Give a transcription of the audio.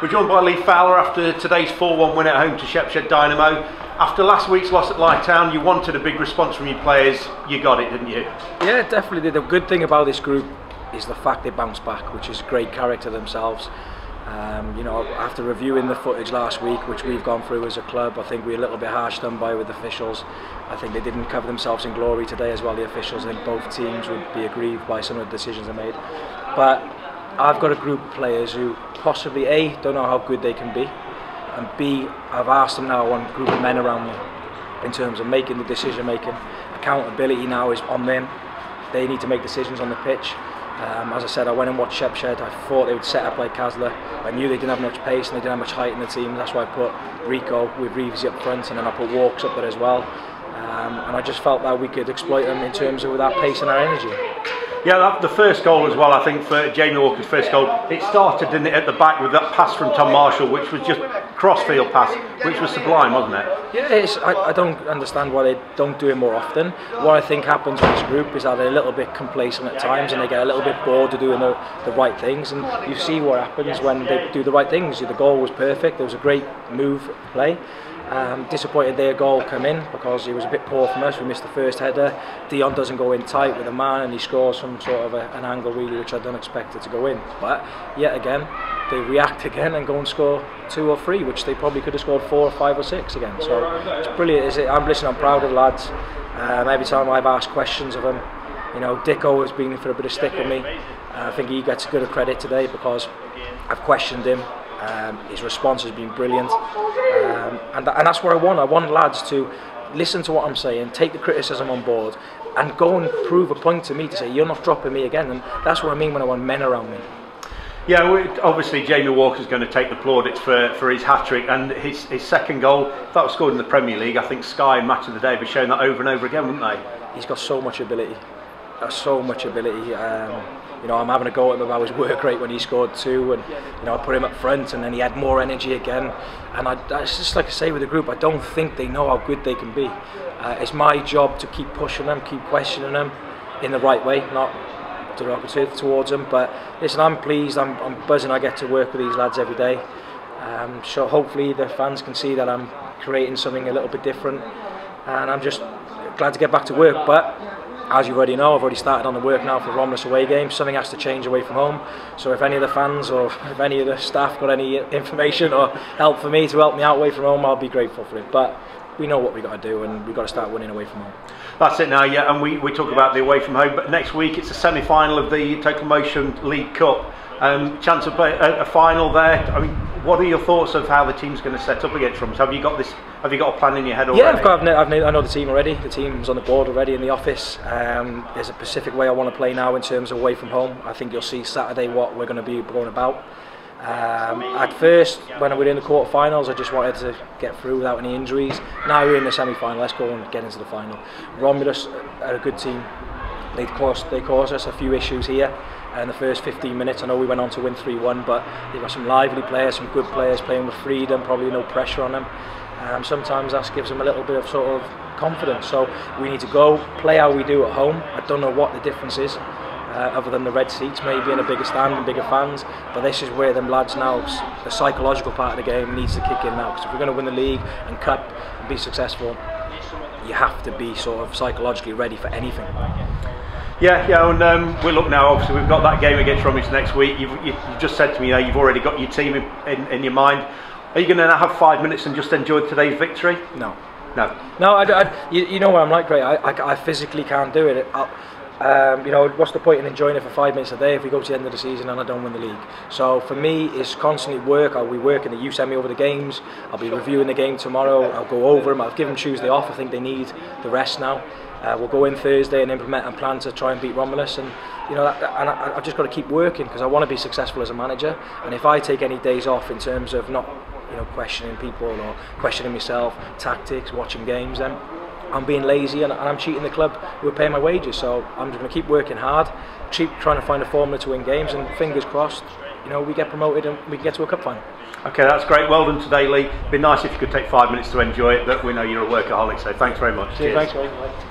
We're joined by Lee Fowler after today's 4-1 win at home to Shepshed Dynamo. After last week's loss at Lighttown, you wanted a big response from your players. You got it, didn't you? Yeah, definitely did. The good thing about this group is the fact they bounced back, which is great character themselves. You know, after reviewing the footage last week, which we've gone through as a club, I think we're a little bit harsh done by with officials. I think they didn't cover themselves in glory today as well, the officials. I think both teams would be aggrieved by some of the decisions they made. But I've got a group of players who possibly A, don't know how good they can be, and B, I've asked them now, I want a group of men around me in terms of making the decision making. Accountability now is on them. They need to make decisions on the pitch. As I said, I went and watched Shepshed. I thought they would set up like Kasler. I knew they didn't have much pace and they didn't have much height in the team. That's why I put Rico with Reevesy up front, and then I put Walks up there as well. And I just felt that we could exploit them in terms of that pace and our energy. Yeah, the first goal as well, I think, for Jamie Walker's first goal, it started, didn't it, at the back with that pass from Tom Marshall, which was just cross-field pass, which was sublime, wasn't it? Yeah, I don't understand why they don't do it more often. What I think happens with this group is that they're a little bit complacent at times and they get a little bit bored of doing the right things, and you see what happens when they do the right things. The goal was perfect, there was a great move play. Disappointed their goal come in because he was a bit poor from us. We missed the first header. Dion doesn't go in tight with a man and he scores from sort of an angle really which I don't expect it to go in. But yet again, they react again and go and score 2 or 3, which they probably could have scored 4 or 5 or 6 again. So it's brilliant. I'm proud of the lads. Every time I've asked questions of them, you know, Dicko has been for a bit of stick with me. I think he gets a good credit today because I've questioned him. His response has been brilliant, and that's what I want. I want lads to listen to what I'm saying, take the criticism on board, and go and prove a point to me to say you're not dropping me again. And that's what I mean when I want men around me. Yeah, obviously Jamie Walker's going to take the plaudits for his hat-trick, and his second goal, that was scored in the Premier League. I think Sky and Match of the Day have shown that over and over again, wouldn't they? He's got so much ability, so much ability. You know, I'm having a go at him about his work rate when he scored 2, and you know, I put him up front, and then he had more energy again. And it's just like I say with the group, I don't think they know how good they can be. It's my job to keep pushing them, keep questioning them in the right way, not derogative towards them. But listen, I'm pleased, I'm buzzing. I get to work with these lads every day. So hopefully the fans can see that I'm creating something a little bit different, and I'm just glad to get back to work. But as you already know, I've already started on the work now for Romulus away games. Something has to change away from home. So if any of the fans or if any of the staff got any information or help for me to help me out away from home, I'll be grateful for it. But we know what we've got to do, and we've got to start winning away from home. That's it now, yeah, and we talk about the away from home, but next week it's a semi-final of the Total Motion League Cup. Chance of a final there. I mean, what are your thoughts of how the team's going to set up against Rums? Have you got a plan in your head already? Yeah, I know the team already. The team's on the board already in the office. There's a specific way I want to play now in terms of away from home. I think you'll see Saturday what we're going to be going about. At first, when we were in the quarter-finals, I just wanted to get through without any injuries. Now we're in the semi-final, let's go and get into the final. Romulus are a good team. They caused us a few issues here in the first 15 minutes. I know we went on to win 3-1, but they've got some lively players, some good players playing with freedom, probably no pressure on them. Sometimes that gives them a little bit of sort of confidence. So we need to go play how we do at home. I don't know what the difference is, other than the red seats maybe and a bigger stand and bigger fans. But this is where them lads now, the psychological part of the game needs to kick in now. Because if we're going to win the league and cup and be successful, you have to be sort of psychologically ready for anything. Yeah, and we look now, obviously we've got that game against Romulus next week. You've just said to me you've already got your team in your mind. Are you going to have 5 minutes and just enjoy today's victory? No. You know what I'm like, Craig. I physically can't do it. You know, what's the point in enjoying it for 5 minutes a day if we go to the end of the season and I don't win the league? So for me, it's constantly work. I'll be working. You send me over the games. I'll be reviewing the game tomorrow. I'll go over them. I've given Tuesday off. I think they need the rest now. We'll go in Thursday and implement a plan to try and beat Romulus, and you know, I've just got to keep working because I want to be successful as a manager. And if I take any days off in terms of not, you know, questioning people or questioning myself, tactics, watching games, then I'm being lazy and I'm cheating the club who are paying my wages. So I'm just going to keep working hard, keep trying to find a formula to win games, and fingers crossed, you know, we get promoted and we can get to a cup final. Okay, that's great. Well done today, Lee. It'd be nice if you could take 5 minutes to enjoy it, but we know you're a workaholic, so thanks very much. Cheers. Thanks, Lee.